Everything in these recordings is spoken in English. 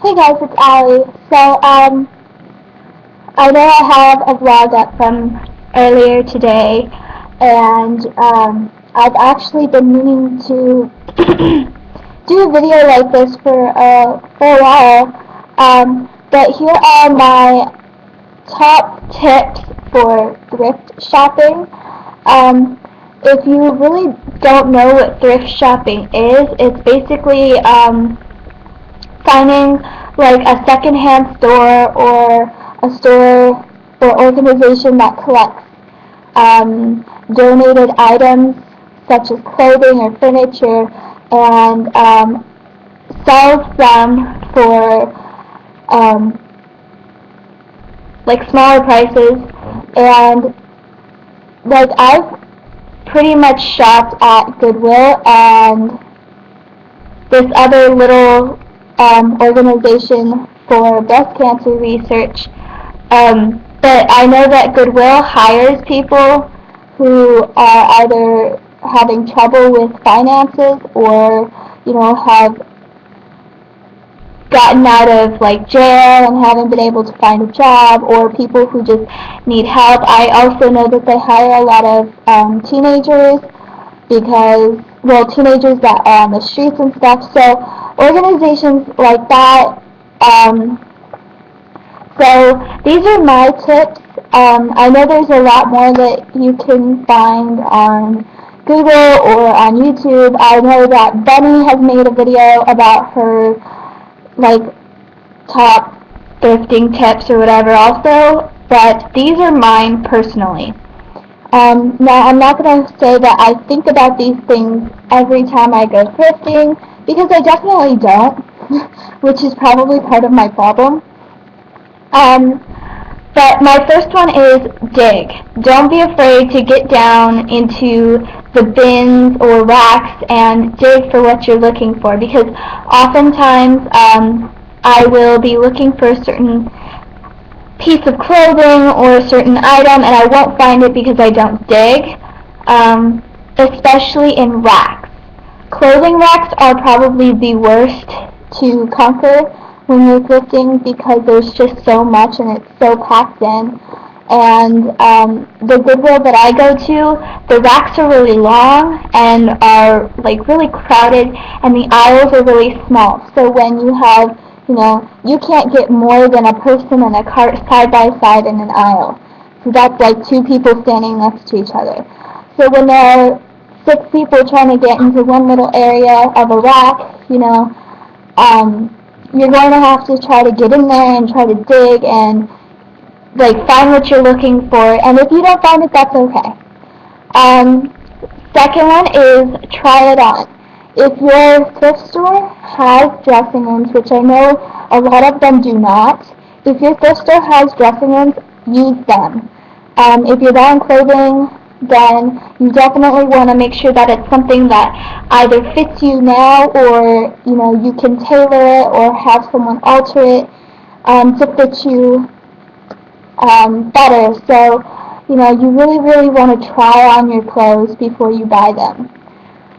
Hey guys, it's Allie. I know I have a vlog up from earlier today, and I've actually been meaning to do a video like this for a while. But here are my top tips for thrift shopping. If you really don't know what thrift shopping is, it's basically finding like a secondhand store or a store or organization that collects donated items such as clothing or furniture and sells them for like smaller prices. And like I've pretty much shopped at Goodwill and this other little organization for breast cancer research. But I know that Goodwill hires people who are either having trouble with finances or, have gotten out of like jail and haven't been able to find a job, or people who just need help. I also know that they hire a lot of teenagers teenagers that are on the streets and stuff. So organizations like that. So these are my tips. I know there's a lot more that you can find on Google or on YouTube. I know that Bunny has made a video about her like top thrifting tips or whatever also, but these are mine personally. Now, I'm not going to say that I think about these things every time I go thrifting, because I definitely don't, which is probably part of my problem. But my first one is dig. Don't be afraid to get down into the bins or racks and dig for what you're looking for, because oftentimes I will be looking for a certain piece of clothing or a certain item and I won't find it because I don't dig, especially in racks. Clothing racks are probably the worst to conquer when you're thrifting because there's just so much and it's so packed in. And the Goodwill that I go to, the racks are really long and are like really crowded, and the aisles are really small. So when you have, you can't get more than a person and a cart side by side in an aisle. So that's like two people standing next to each other. So when there are 6 people trying to get into one little area of a rack, you're going to have to try to get in there and try to dig and like find what you're looking for. And if you don't find it, that's okay. Second one is try it on. If your thrift store has dressing-rooms, which I know a lot of them do not, if your thrift store has dressing-rooms, use them. If you're buying clothing, then you definitely want to make sure that it's something that either fits you now, or you can tailor it or have someone alter it to fit you better. So you really want to try on your clothes before you buy them.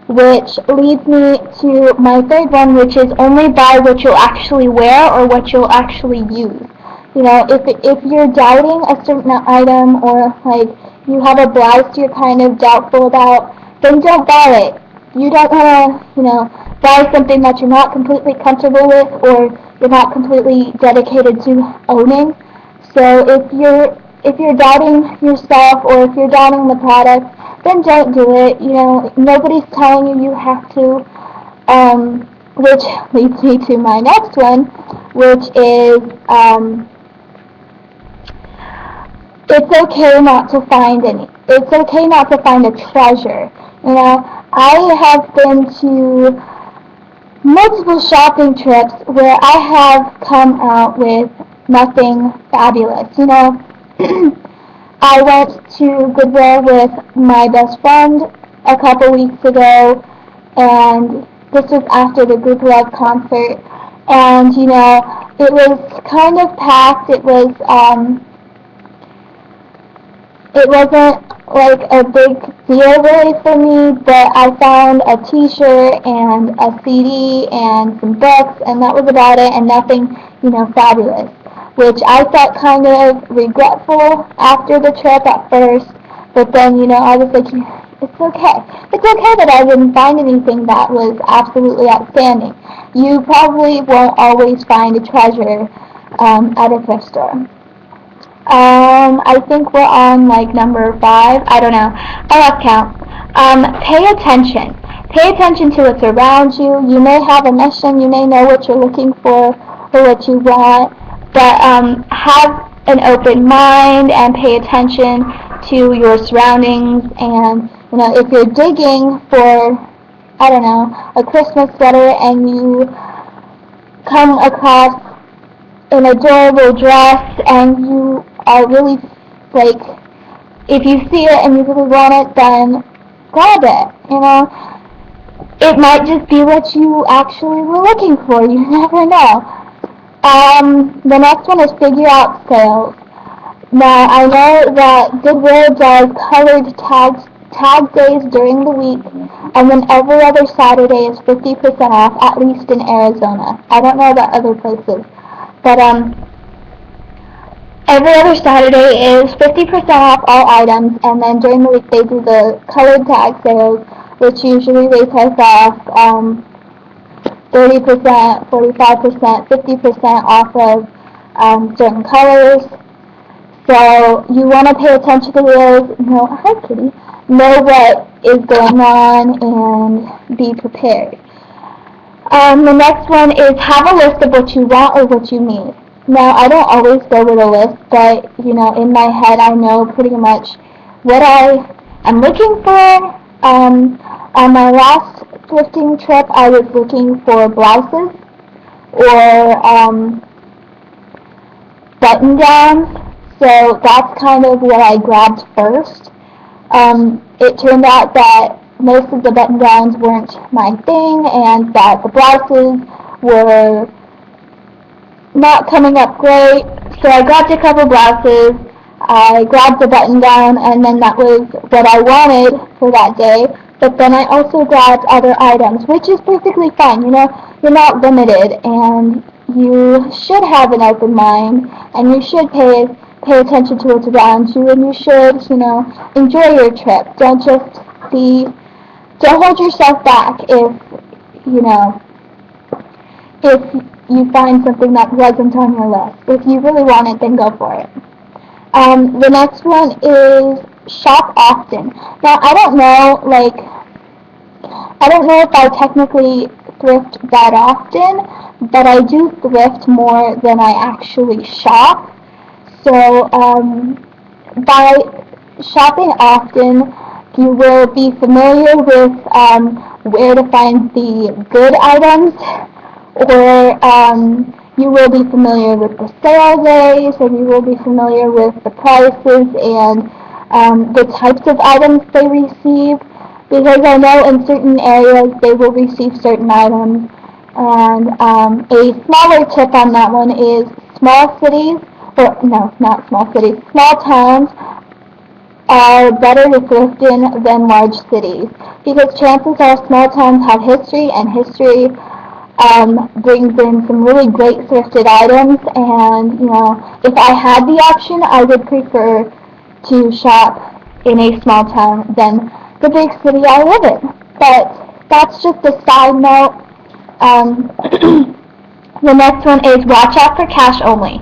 Which leads me to my third one, which is only buy what you'll actually wear or what you'll actually use. If you're doubting a certain item, or like you have a blouse you're kind of doubtful about, then don't buy it. You don't want to, buy something that you're not completely comfortable with or you're not completely dedicated to owning. So if you're doubting yourself or if you're doubting the product, then don't do it. Nobody's telling you you have to. Which leads me to my next one, which is it's okay not to find any. It's okay not to find a treasure. I have been to multiple shopping trips where I have come out with nothing fabulous. I went to Goodwill with my best friend a couple weeks ago, and this was after the Group Love concert, and it was kind of packed. It wasn't like a big deal really for me, but I found a t-shirt and a CD and some books, and that was about it, and nothing, fabulous, which I felt kind of regretful after the trip at first, but then, I was like, it's okay. It's okay that I didn't find anything that was absolutely outstanding. You probably won't always find a treasure at a thrift store. I think we're on like number 5. I don't know. I lost count. Pay attention. Pay attention to what's around you. You may have a mission. You may know what you're looking for or what you want, but have an open mind and pay attention to your surroundings. And if you're digging for, I don't know, a Christmas sweater and you come across an adorable dress and you are really, like, if you see it and you really want it, then grab it. It might just be what you actually were looking for. You never know. The next one is figure out sales. Now, I know that Goodwill does colored tag days during the week, and then every other Saturday is 50% off, at least in Arizona. I don't know about other places. But every other Saturday is 50% off all items, and then during the week they do the colored tag sales, which usually they price off 30%, 45%, 50% off of certain colors. So you want to pay attention to those. Hi kitty. Know what is going on and be prepared. The next one is have a list of what you want or what you need. Now, I don't always go with a list, but, in my head I know pretty much what I am looking for. On my last thrifting trip, I was looking for blouses or button-downs, so that's kind of what I grabbed first. It turned out that most of the button-downs weren't my thing, and that the blouses were not coming up great, so I grabbed a couple blouses, I grabbed the button-down, and then that was what I wanted for that day, but then I also grabbed other items, which is perfectly fine. You're not limited, and you should have an open mind, and you should pay attention to what's around you, and you should, enjoy your trip. Don't hold yourself back if you find something that wasn't on your list. If you really want it, then go for it. The next one is shop often. Now, I don't know if I technically thrift that often, but I do thrift more than I actually shop. So, by shopping often, you will be familiar with where to find the good items, or you will be familiar with the sale days, or you will be familiar with the prices and the types of items they receive, because I know in certain areas they will receive certain items. And a smaller tip on that one is small cities, or no, not small cities, small towns are better to thrift in than large cities, because chances are small towns have history, and history brings in some really great thrifted items. And if I had the option, I would prefer to shop in a small town than the big city I live in. But that's just a side note. The next one is watch out for cash only.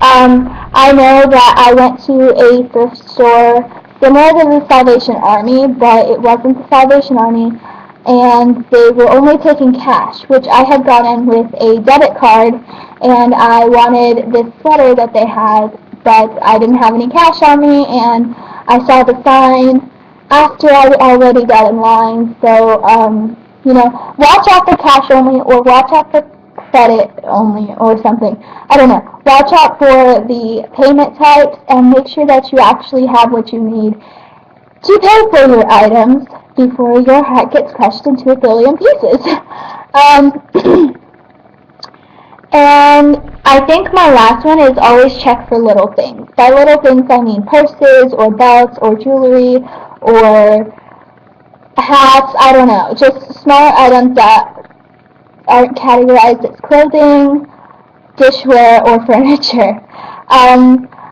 I know that I went to a thrift store similar to the Salvation Army, but it wasn't the Salvation Army, and they were only taking cash, which I had gotten with a debit card, and I wanted this sweater that they had, but I didn't have any cash on me, and I saw the sign after I already got in line. So, watch out for cash only, or watch out for credit only, or something. I don't know. Watch out for the payment types, and make sure that you actually have what you need to pay for your items before your heart gets crushed into a billion pieces. And I think my last one is always check for little things. by little things I mean purses or belts or jewelry or hats, I don't know, just smaller items that aren't categorized as clothing, dishware, or furniture.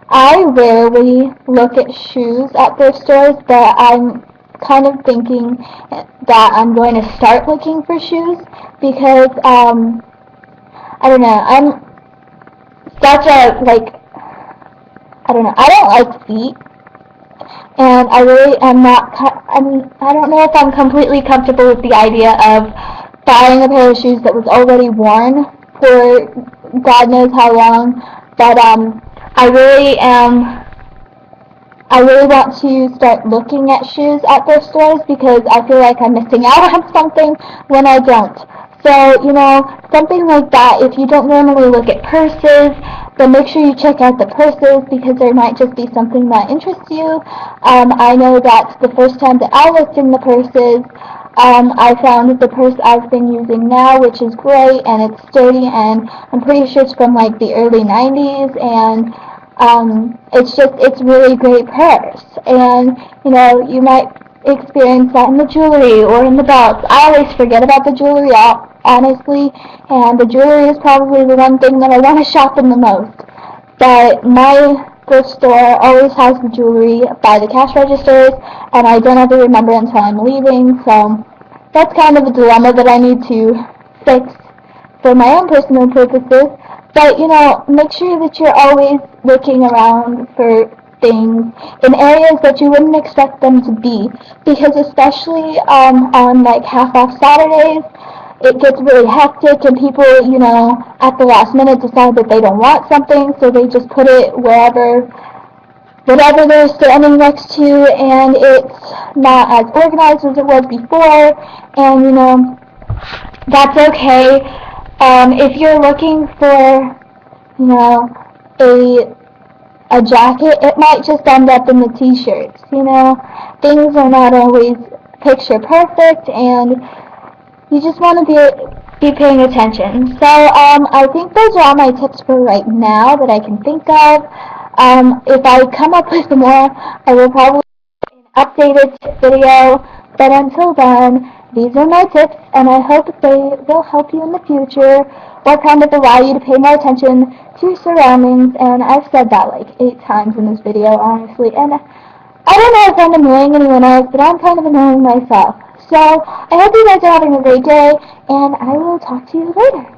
I rarely look at shoes at thrift stores, but I'm kind of thinking that I'm going to start looking for shoes because, I don't know, I'm such a, like, I don't know, I don't like feet, and I really am not, I don't know if I'm completely comfortable with the idea of buying a pair of shoes that was already worn for God knows how long, but I really want to start looking at shoes at thrift stores because I feel like I'm missing out on something when I don't. So, you know, something like that, if you don't normally look at purses, then make sure you check out the purses because there might just be something that interests you. I know that the first time that I looked in the purses, I found the purse I've been using now, which is great, and it's sturdy, and I'm pretty sure it's from like the early 90s, and it's really great purse. And, you know, you might experience that in the jewelry or in the belts. I always forget about the jewelry, honestly, and the jewelry is probably the one thing that I want to shop in the most. But my thrift store always has the jewelry by the cash registers, and I don't ever remember until I'm leaving, so that's kind of a dilemma that I need to fix for my own personal purposes. But, you know, make sure that you're always looking around for things in areas that you wouldn't expect them to be. Because especially on like half-off Saturdays, it gets really hectic and people, you know, at the last minute decide that they don't want something, so they just put it whatever they're standing next to, and it's not as organized as it was before, and, you know, that's okay. If you're looking for, you know, a jacket, it might just end up in the t-shirts, you know. Things are not always picture perfect, and you just want to be paying attention. So, I think those are all my tips for right now that I can think of. If I come up with more, I will probably do an updated tip video, but until then, these are my tips, and I hope they will help you in the future, or kind of allow you to pay more attention to your surroundings, and I've said that like 8 times in this video, honestly, and I don't know if I'm annoying anyone else, but I'm kind of annoying myself. So, I hope you guys are having a great day, and I will talk to you later.